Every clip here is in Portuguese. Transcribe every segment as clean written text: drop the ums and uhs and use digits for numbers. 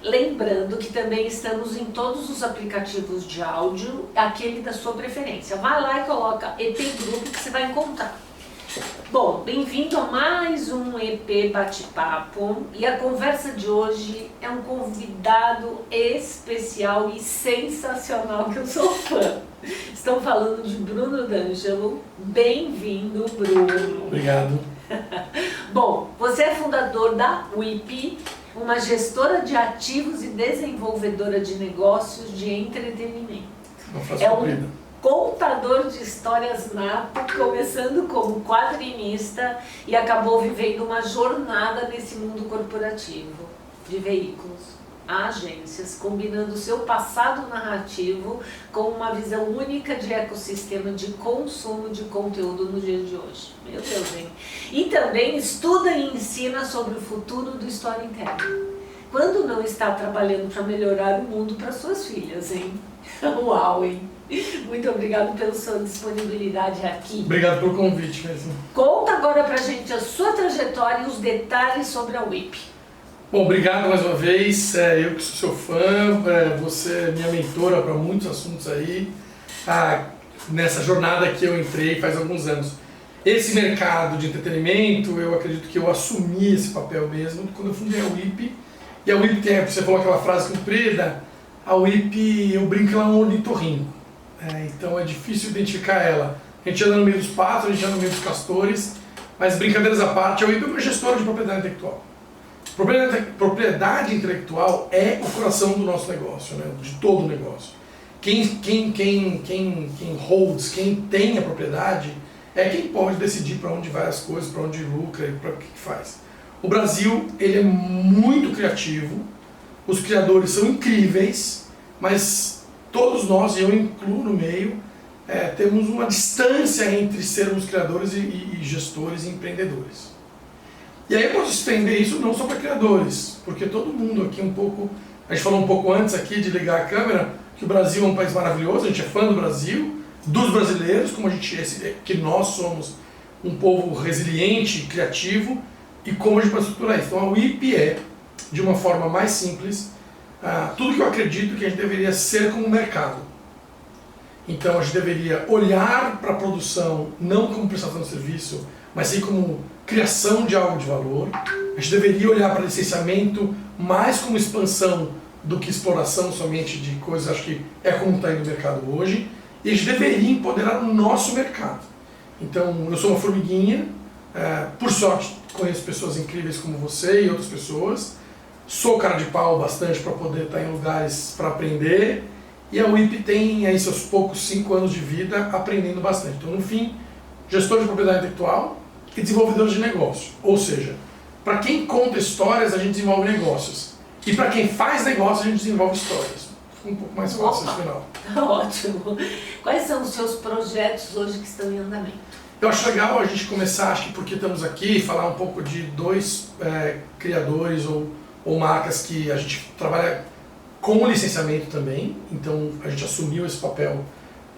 Lembrando que também estamos em todos os aplicativos de áudio, aquele da sua preferência. Vai lá e coloca EP Grupo que você vai encontrar. Bom, bem-vindo a mais um EP Bate-Papo, e a conversa de hoje é um convidado especial e sensacional que eu sou fã. Estamos falando de Bruno D'Angelo. Bem-vindo, Bruno. Obrigado. Bom, você é fundador da WIP, uma gestora de ativos e desenvolvedora de negócios de entretenimento. Uma frase comprida. Contador de histórias nato, começando como quadrinista e acabou vivendo uma jornada nesse mundo corporativo de veículos a agências, combinando seu passado narrativo com uma visão única de ecossistema de consumo de conteúdo no dia de hoje. Meu Deus, hein? E também estuda e ensina sobre o futuro do storytelling. Quando não está trabalhando para melhorar o mundo para suas filhas, hein? Uau, hein? Muito obrigado pela sua disponibilidade aqui. Obrigado pelo convite mesmo. Conta agora pra gente a sua trajetória e os detalhes sobre a WIP. Bom, obrigado mais uma vez. Eu que sou seu fã, você é minha mentora para muitos assuntos aí, nessa jornada que eu entrei faz alguns anos. Esse mercado de entretenimento, eu acredito que eu assumi esse papel mesmo quando eu fundei a WIP. E a WIP tem, você falou aquela frase comprida, a WIP, eu brinco, ela é um ornitorrinco. Então é difícil identificar ela. A gente anda no meio dos patos, a gente anda no meio dos castores, mas brincadeiras à parte, a WIP é uma gestora de propriedade intelectual. Propriedade intelectual é o coração do nosso negócio, né? De todo o negócio. Quem holds, quem tem a propriedade, é quem pode decidir para onde vai as coisas, para onde lucra e para o que faz. O Brasil, ele é muito criativo, os criadores são incríveis, mas todos nós, e eu incluo no meio, temos uma distância entre sermos criadores e gestores e empreendedores. E aí eu posso estender isso não só para criadores, porque todo mundo aqui um pouco, a gente falou um pouco antes aqui de ligar a câmera, que o Brasil é um país maravilhoso, a gente é fã do Brasil, dos brasileiros, como que nós somos um povo resiliente, criativo, e como a gente pode estruturar isso. Então a WIP é, de uma forma mais simples, tudo que eu acredito que a gente deveria ser como mercado. Então a gente deveria olhar para a produção não como prestação de serviço, mas sim como criação de algo de valor. A gente deveria olhar para licenciamento mais como expansão do que exploração somente de coisas, acho que é como está indo o mercado hoje. E a gente deveria empoderar o nosso mercado. Então eu sou uma formiguinha, por sorte conheço pessoas incríveis como você e outras pessoas. Sou cara de pau bastante para poder estar em lugares para aprender, e a WIP tem aí seus poucos 5 anos de vida aprendendo bastante. Então, no fim, gestor de propriedade intelectual e desenvolvedor de negócio. Ou seja, para quem conta histórias, a gente desenvolve negócios. E para quem faz negócio, a gente desenvolve histórias. Fica um pouco mais fácil no final. Ótimo. Quais são os seus projetos hoje que estão em andamento? Eu acho legal a gente começar, acho que porque estamos aqui, falar um pouco de dois criadores ou marcas que a gente trabalha com licenciamento também. Então a gente assumiu esse papel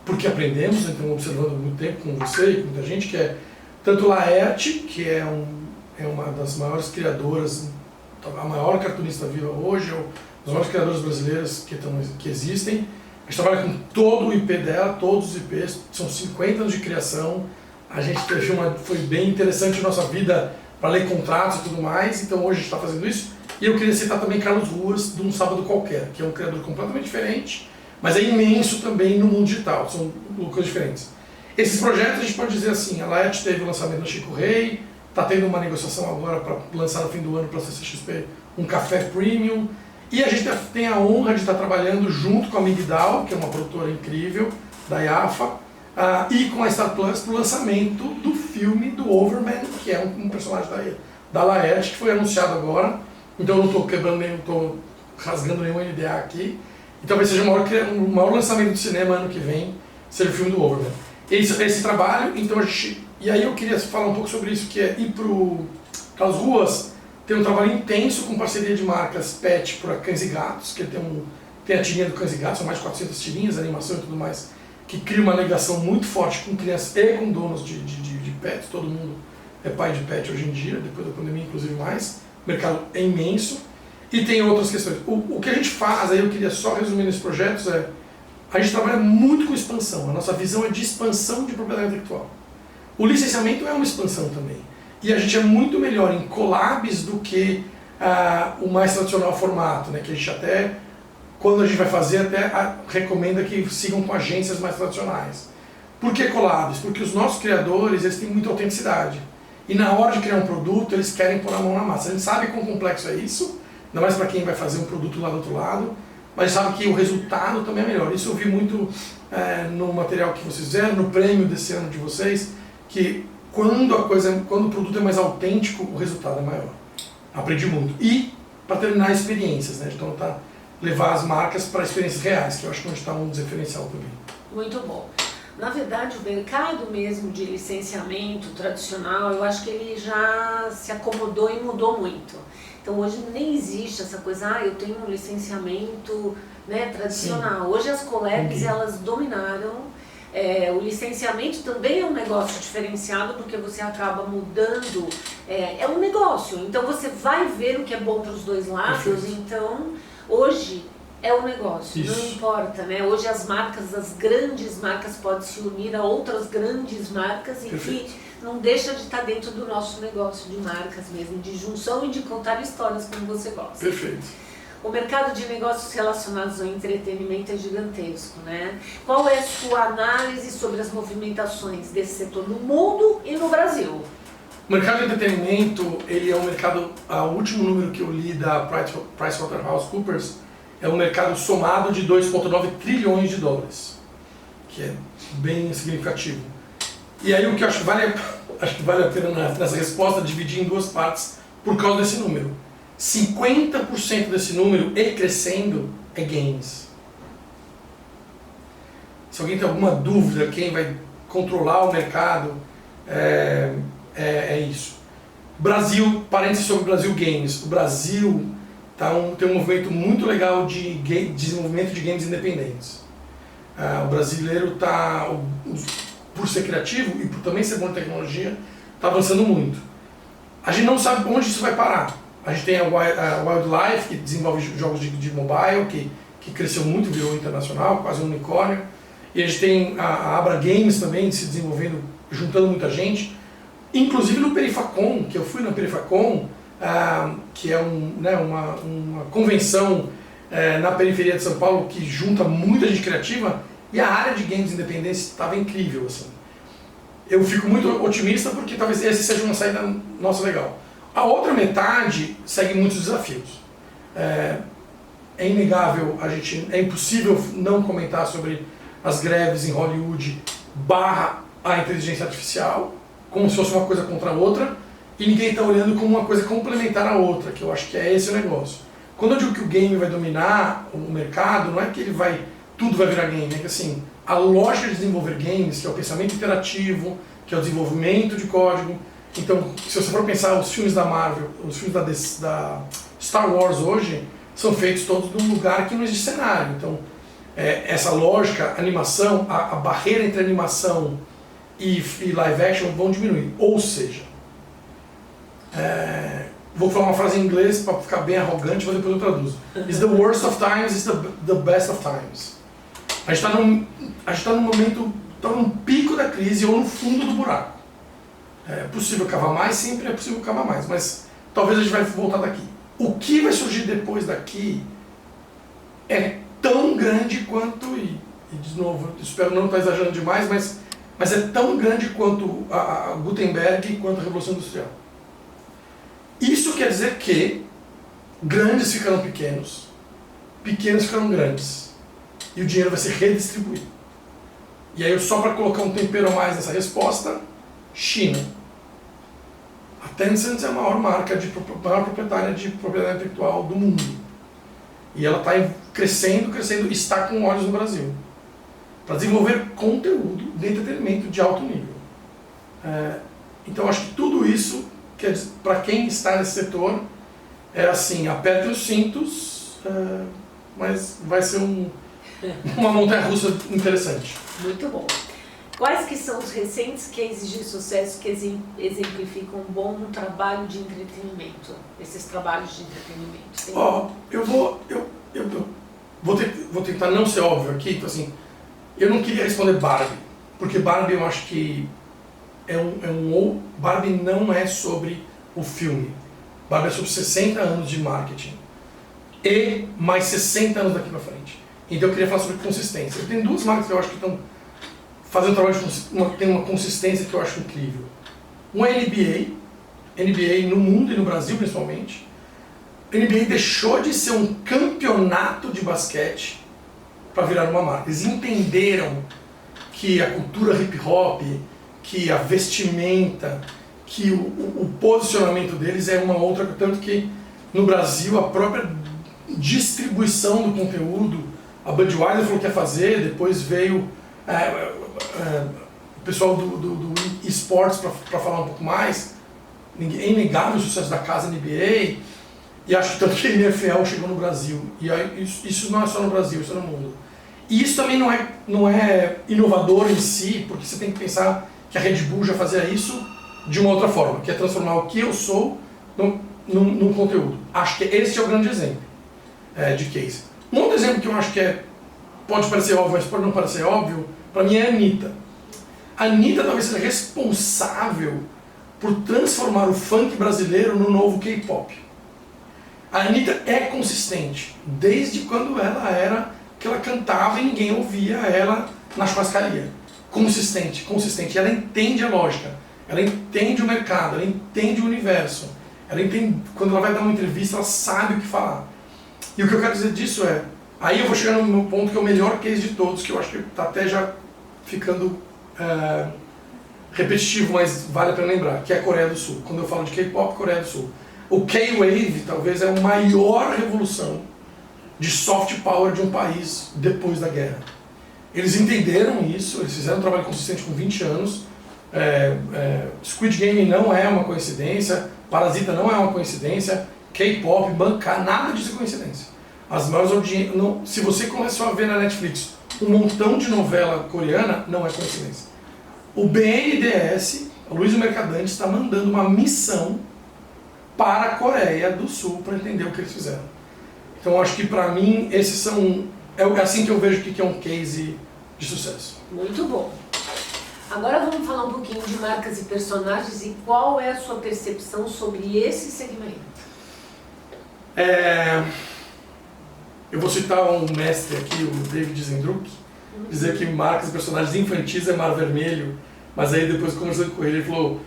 porque aprendemos, então observando há muito tempo com você e com muita gente, que é tanto Laerte, que é uma das maiores criadoras, a maior cartunista viva hoje, ou as maiores criadoras brasileiras que existem. A gente trabalha com todo o IP dela, todos os IPs, são 50 anos de criação. A gente foi bem interessante a nossa vida para ler contratos e tudo mais, então hoje a gente está fazendo isso. E eu queria citar também Carlos Ruas, de Um Sábado Qualquer, que é um criador completamente diferente, mas é imenso também no mundo digital, são coisas diferentes. Esses projetos a gente pode dizer assim, a Laerte teve o lançamento no Chico Rei, está tendo uma negociação agora para lançar no fim do ano para a CCXP um café premium, e a gente tem a honra de estar trabalhando junto com a Migdal, que é uma produtora incrível, da IAFA, e com a Star Plus para o lançamento do filme do Overman, que é um personagem da Laerte, que foi anunciado agora. Então eu não estou quebrando nem, estou rasgando nenhum NDA aqui. E talvez seja o maior lançamento de cinema ano que vem, seja o filme do Overman. Esse trabalho, então e aí eu queria falar um pouco sobre isso, que é ir para as ruas, ter um trabalho intenso com parceria de marcas pet para Cães e Gatos, que tem a tirinha do Cães e Gatos, são mais de 400 tirinhas, animação e tudo mais, que cria uma ligação muito forte com crianças e com donos de pets. Todo mundo é pai de pet hoje em dia, depois da pandemia inclusive mais. O mercado é imenso. E tem outras questões. O que a gente faz, aí eu queria só resumir nesses projetos, a gente trabalha muito com expansão. A nossa visão é de expansão de propriedade intelectual. O licenciamento é uma expansão também. E a gente é muito melhor em collabs do que o mais tradicional formato, né? Que a gente até, quando a gente vai fazer, até recomenda que sigam com agências mais tradicionais. Por que collabs? Porque os nossos criadores, eles têm muita autenticidade. E na hora de criar um produto, eles querem pôr a mão na massa. A gente sabe quão complexo é isso, ainda mais para quem vai fazer um produto lá do outro lado, mas sabe que o resultado também é melhor. Isso eu vi muito no material que vocês fizeram, no prêmio desse ano de vocês, que quando o produto é mais autêntico, o resultado é maior. Aprendi muito. E, para terminar, experiências, né? Então, levar as marcas para experiências reais, que eu acho que onde está um diferencial também. Muito bom. Na verdade, o mercado mesmo de licenciamento tradicional, eu acho que ele já se acomodou e mudou muito. Então hoje nem existe essa coisa, eu tenho um licenciamento, né, tradicional. Sim. Hoje as collabs, elas dominaram. O licenciamento também é um negócio diferenciado porque você acaba mudando, é um negócio, então você vai ver o que é bom para os dois lados. Perfeito. Então hoje é um negócio, isso. Não importa, né? Hoje as marcas, as grandes marcas podem se unir a outras grandes marcas e que não deixa de estar dentro do nosso negócio de marcas mesmo, de junção e de contar histórias como você gosta. Perfeito. O mercado de negócios relacionados ao entretenimento é gigantesco, né? Qual é a sua análise sobre as movimentações desse setor no mundo e no Brasil? O mercado de entretenimento, ele é um mercado, o último número que eu li da PricewaterhouseCoopers, é um mercado somado de 2,9 trilhões de dólares, que é bem significativo. E aí o que eu acho que vale a pena nessa resposta dividir em duas partes por causa desse número. 50% desse número, e crescendo, é games. Se alguém tem alguma dúvida, quem vai controlar o mercado, é isso. Brasil, parênteses sobre o Brasil Games. O Brasil tem um movimento muito legal de desenvolvimento de games independentes. O brasileiro por ser criativo e por também ser bom em tecnologia, está avançando muito. A gente não sabe onde isso vai parar. A gente tem a Wildlife, que desenvolve jogos de mobile, que cresceu muito, virou internacional, quase um unicórnio. E a gente tem a Abra Games também se desenvolvendo, juntando muita gente. Inclusive no Perifacon, que eu fui na Perifacon, que é uma convenção na periferia de São Paulo que junta muita gente criativa, e a área de games independentes estava incrível. Assim. Eu fico muito otimista porque talvez esse seja uma saída nossa legal. A outra metade segue muitos desafios. É inegável, é impossível não comentar sobre as greves em Hollywood / a inteligência artificial, como se fosse uma coisa contra a outra, e ninguém está olhando como uma coisa complementar à outra, que eu acho que é esse o negócio. Quando eu digo que o game vai dominar o mercado, não é que tudo vai virar game, é que assim, a lógica de desenvolver games, que é o pensamento interativo, que é o desenvolvimento de código. Então, se você for pensar os filmes da Marvel, os filmes da Star Wars hoje, são feitos todos num lugar que não existe cenário. Então, essa lógica, animação, a barreira entre animação e live action vão diminuir. Ou seja, vou falar uma frase em inglês para ficar bem arrogante, mas depois eu traduzo. It's the worst of times, it's the best of times. A gente está num momento, está num pico da crise ou no fundo do buraco. É possível cavar mais? Sempre é possível cavar mais, mas talvez a gente vai voltar daqui. O que vai surgir depois daqui é tão grande quanto, e de novo, espero não estar exagerando demais, mas é tão grande quanto a Gutenberg e quanto a Revolução Industrial. Isso quer dizer que grandes ficarão pequenos, pequenos ficarão grandes, e o dinheiro vai ser redistribuído. E aí, só para colocar um tempero a mais nessa resposta, China. A Tencent é a maior maior proprietária de propriedade intelectual do mundo. E ela está crescendo, está com olhos no Brasil. Para desenvolver conteúdo de entretenimento de alto nível. Então, acho que tudo isso, para quem está nesse setor, é assim, aperte os cintos, mas vai ser uma montanha-russa interessante. Muito bom. Quais que são os recentes cases de sucesso que exemplificam um bom trabalho de entretenimento? Esses trabalhos de entretenimento. Eu vou tentar não ser óbvio aqui, então assim, eu não queria responder Barbie, porque Barbie eu acho que Barbie não é sobre o filme. Barbie é sobre 60 anos de marketing e mais 60 anos daqui pra frente. Então eu queria falar sobre consistência. Eu tenho duas marcas que eu acho que estão fazendo um trabalho tem uma consistência que eu acho incrível. Um é a NBA no mundo e no Brasil principalmente. A NBA deixou de ser um campeonato de basquete para virar uma marca. Eles entenderam que a cultura hip hop, que a vestimenta, que o posicionamento deles é uma outra, tanto que no Brasil a própria distribuição do conteúdo, a Budweiser falou que ia fazer, depois veio o pessoal do esportes para falar um pouco mais. É inegável o sucesso da casa NBA, e acho que tanto que a NFL chegou no Brasil, e isso não é só no Brasil, isso é no mundo. E isso também não é inovador em si, porque você tem que pensar que a Red Bull já fazia isso de uma outra forma, que é transformar o que eu sou num conteúdo. Acho que esse é o grande exemplo de case. Um outro exemplo que eu acho que pode parecer óbvio, mas pode não parecer óbvio, para mim é a Anitta. A Anitta talvez seja responsável por transformar o funk brasileiro no novo K-pop. A Anitta é consistente, desde quando que ela cantava e ninguém ouvia ela na churrascaria. Consistente. Ela entende a lógica, ela entende o mercado, ela entende o universo. Ela entende, quando ela vai dar uma entrevista, ela sabe o que falar. E o que eu quero dizer disso aí eu vou chegar no meu ponto que é o melhor case de todos, que eu acho que está até já ficando repetitivo, mas vale a pena lembrar, que é a Coreia do Sul. Quando eu falo de K-pop, Coreia do Sul. O K-Wave talvez é a maior revolução de soft power de um país depois da guerra. Eles entenderam isso, eles fizeram um trabalho consistente com 20 anos. Squid Game não é uma coincidência, Parasita não é uma coincidência, K-pop, bancar, nada disso é coincidência. As maiores audiências, se você começou a ver na Netflix um montão de novela coreana, não é coincidência. O BNDES, o Luiz Mercadante, está mandando uma missão para a Coreia do Sul para entender o que eles fizeram. Então acho que para mim esses são... É assim que eu vejo o que é um case de sucesso. Muito bom. Agora vamos falar um pouquinho de marcas e personagens e qual é a sua percepção sobre esse segmento? Eu vou citar um mestre aqui, o David Zendruck, dizer que marcas e personagens infantis é mar vermelho, mas aí depois conversando com ele falou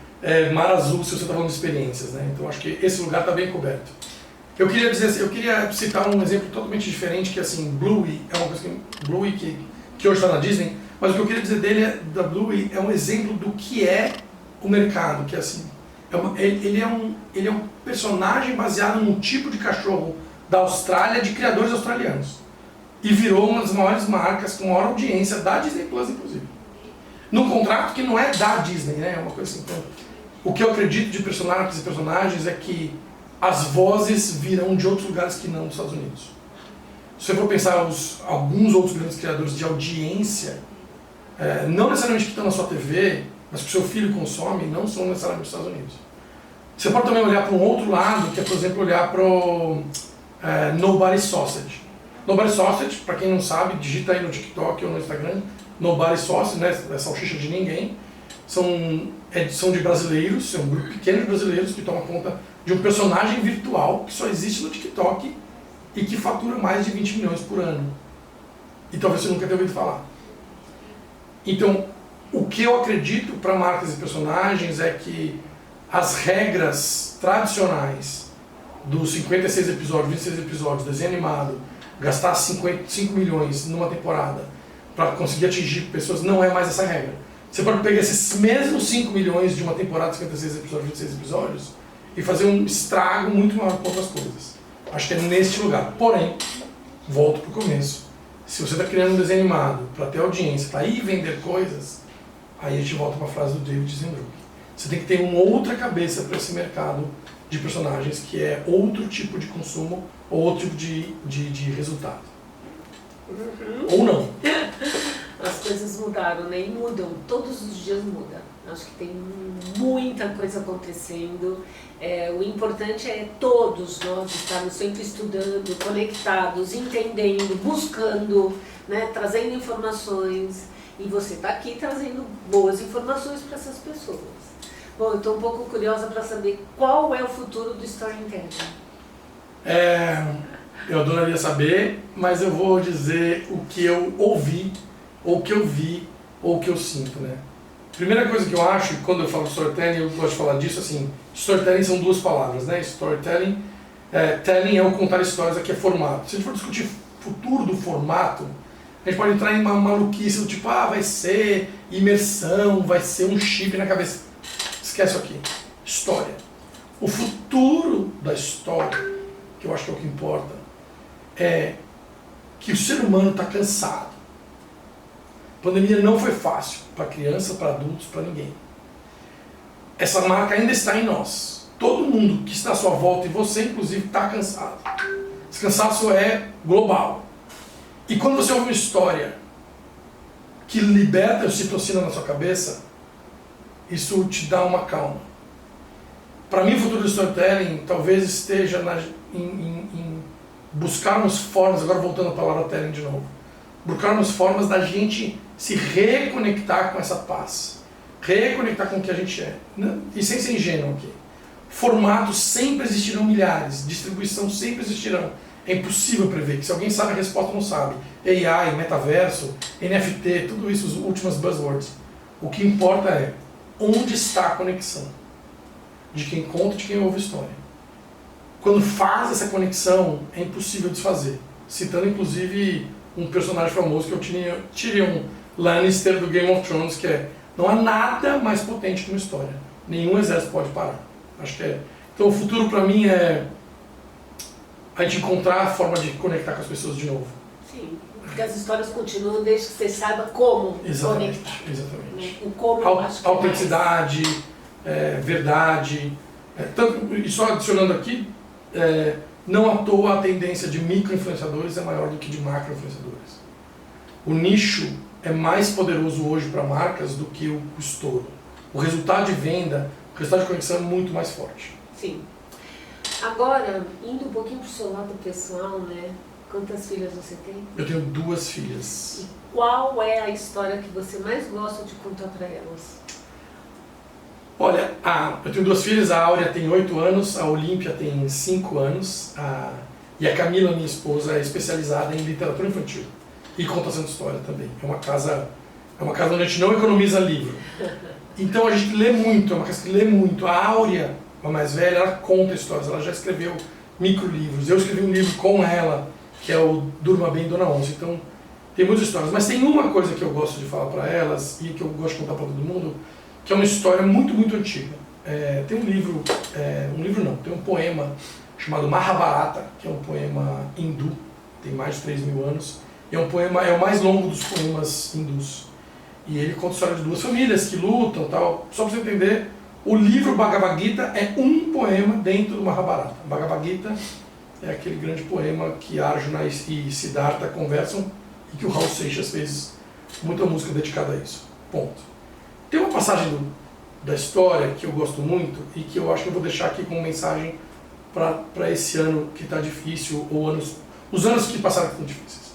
mar azul se você está falando de experiências, né? Então acho que esse lugar está bem coberto. Eu queria citar um exemplo totalmente diferente, que assim, Bluey é uma coisa que hoje está na Disney, mas o que eu queria dizer dele da Bluey é um exemplo do que é o mercado, que é assim, ele é um personagem baseado num tipo de cachorro da Austrália, de criadores australianos, e virou uma das maiores marcas com maior audiência da Disney Plus, inclusive. Num contrato que não é da Disney, né? É uma coisa assim. Então, o que eu acredito de personagens é que as vozes virão de outros lugares que não dos Estados Unidos. Se você for pensar alguns outros grandes criadores de audiência, não necessariamente que estão na sua TV, mas que o seu filho consome, não são necessariamente dos Estados Unidos. Você pode também olhar para um outro lado, que é, por exemplo, olhar para o Nobody Sausage. Nobody Sausage, para quem não sabe, digita aí no TikTok ou no Instagram, Nobody Sausage, né, é salsicha de ninguém. São de brasileiros, é um grupo pequeno de brasileiros que toma conta de um personagem virtual que só existe no TikTok e que fatura mais de 20 milhões por ano. E talvez você nunca tenha ouvido falar. Então, o que eu acredito para marcas e personagens é que as regras tradicionais dos 56 episódios, 26 episódios, desenho animado, gastar 5 milhões numa temporada para conseguir atingir pessoas, não é mais essa regra. Você pode pegar esses mesmos 5 milhões de uma temporada de 56 episódios, 26 episódios e fazer um estrago muito maior com outras coisas. Acho que é neste lugar. Porém, volto para o começo. Se você está criando um desenho animado para ter audiência, para ir vender coisas, aí a gente volta para a frase do David Zendruck. Você tem que ter uma outra cabeça para esse mercado de personagens que é outro tipo de consumo ou outro tipo de resultado. Ou não. as coisas mudaram, né? E mudam, todos os dias muda. Acho que tem muita coisa acontecendo. O importante é todos nós estarmos sempre estudando, conectados, entendendo, buscando, né? Trazendo informações. E você está aqui trazendo boas informações para essas pessoas. Bom, eu estou um pouco curiosa para saber qual é o futuro do storytelling. Eu adoraria saber, mas eu vou dizer o que eu ouvi, ou o que eu vi, ou o que eu sinto, né? Primeira coisa que eu acho, quando eu falo storytelling, eu gosto de falar disso, assim, storytelling são duas palavras, né? Storytelling, telling é o contar histórias, aqui é formato. Se a gente for discutir futuro do formato, a gente pode entrar em uma maluquice do tipo, vai ser imersão, vai ser um chip na cabeça. Esquece isso aqui. História. O futuro da história, que eu acho que é o que importa, é que o ser humano está cansado. A pandemia não foi fácil para criança, para adultos, para ninguém. Essa marca ainda está em nós. Todo mundo que está à sua volta, e você inclusive, está cansado. Esse cansaço é global. E quando você ouve uma história que liberta a ocitocina na sua cabeça, isso te dá uma calma. Para mim, o futuro do storytelling talvez esteja em buscarmos formas, agora voltando à palavra telling de novo, buscarmos formas da gente se reconectar com essa paz, reconectar com o que a gente é, né? E sem ser ingênuo aqui. Formatos sempre existirão milhares, distribuição sempre existirão. É impossível prever, que se alguém sabe a resposta não sabe. AI, metaverso, NFT, tudo isso, os últimos buzzwords. O que importa é onde está a conexão de quem conta e de quem ouve a história. Quando faz essa conexão, é impossível desfazer. Citando inclusive um personagem famoso que eu Tyrion Lannister do Game of Thrones, que não há nada mais potente que uma história. Nenhum exército pode parar. Acho que é. Então o futuro para mim é a gente encontrar a forma de conectar com as pessoas de novo. Sim, porque as histórias continuam desde que você saiba como conectar. Exatamente. O como eu acho que autenticidade, verdade. E só adicionando aqui, não à toa a tendência de micro-influenciadores é maior do que de macro-influenciadores. O nicho é mais poderoso hoje para marcas do que o estouro. O resultado de venda, o resultado de conexão é muito mais forte. Sim. Agora, indo um pouquinho para o seu lado pessoal, né? Quantas filhas você tem? Eu tenho 2 filhas. E qual é a história que você mais gosta de contar para elas? Olha, eu tenho 2 filhas, a Áurea tem 8 anos, a Olímpia tem 5 anos, e a Camila, minha esposa, é especializada em literatura infantil e contação de história também. É uma casa onde a gente não economiza livro. Então a gente lê muito, é uma casa que lê muito. A Áurea, a mais velha, ela conta histórias, ela já escreveu microlivros. Eu escrevi um livro com ela, que é o Durma Bem, Dona Onça. Então tem muitas histórias, mas tem uma coisa que eu gosto de falar para elas e que eu gosto de contar para todo mundo, que é uma história muito, muito antiga. Tem um livro tem um poema chamado Mahabharata, que é um poema hindu, tem mais de 3.000 anos, e é o mais longo dos poemas hindus. E ele conta a história de 2 famílias que lutam e tal. Só para você entender, o livro Bhagavad Gita é um poema dentro do Mahabharata. Bhagavad Gita é aquele grande poema que Arjuna e Siddhartha conversam e que o Raul Seixas fez muita música dedicada a isso. Ponto. Tem uma passagem da história que eu gosto muito e que eu acho que eu vou deixar aqui como mensagem para esse ano que está difícil, ou os anos que passaram que foram difíceis.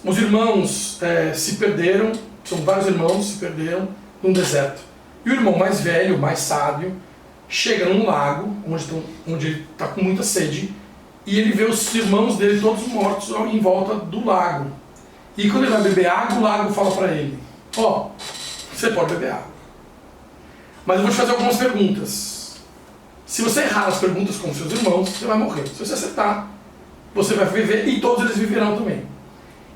Os irmãos se perderam, são vários irmãos se perderam num deserto. E o irmão mais velho, mais sábio, chega num lago, onde ele está com muita sede, e ele vê os irmãos dele todos mortos em volta do lago. E quando ele vai beber água, o lago fala para ele: você pode beber água, mas eu vou te fazer algumas perguntas. Se você errar as perguntas com seus irmãos, você vai morrer. Se você acertar, você vai viver e todos eles viverão também.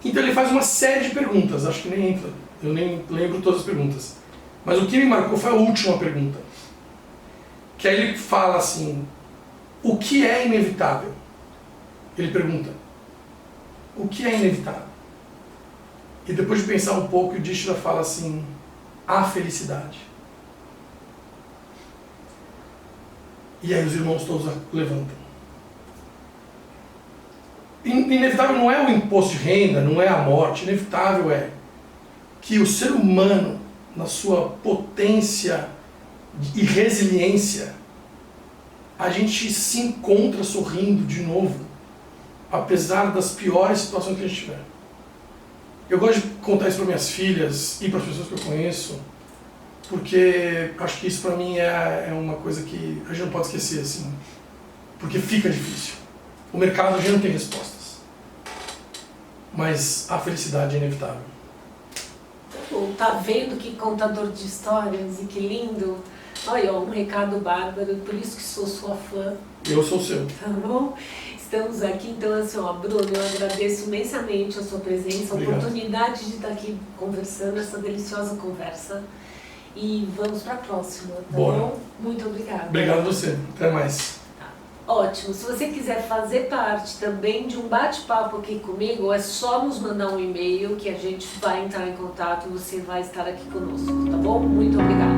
Então ele faz uma série de perguntas, acho que eu nem lembro todas as perguntas. Mas o que me marcou foi a última pergunta. Que aí ele fala assim: o que é inevitável? Ele pergunta: o que é inevitável? E depois de pensar um pouco, o Dishra fala assim: a felicidade. E aí os irmãos todos levantam. Inevitável não é o imposto de renda, não é a morte. Inevitável é que o ser humano, na sua potência e resiliência, a gente se encontra sorrindo de novo, apesar das piores situações que a gente tiver. Eu gosto de contar isso para minhas filhas e para as pessoas que eu conheço, porque acho que isso para mim é uma coisa que a gente não pode esquecer, assim, porque fica difícil. O mercado já não tem respostas, mas a felicidade é inevitável. Tá vendo que contador de histórias e que lindo? Olha, um recado bárbaro, por isso que sou sua fã. Eu sou o seu. Tá bom? Estamos aqui, então, assim, ó, Bruno, eu agradeço imensamente a sua presença, a Obrigado. oportunidade de estar aqui conversando, essa deliciosa conversa. E vamos para a próxima, tá Bora. bom? Muito obrigada. Obrigado a você. Até mais. Ótimo. Se você quiser fazer parte também de um bate-papo aqui comigo, é só nos mandar um e-mail que a gente vai entrar em contato e você vai estar aqui conosco, tá bom? Muito obrigada.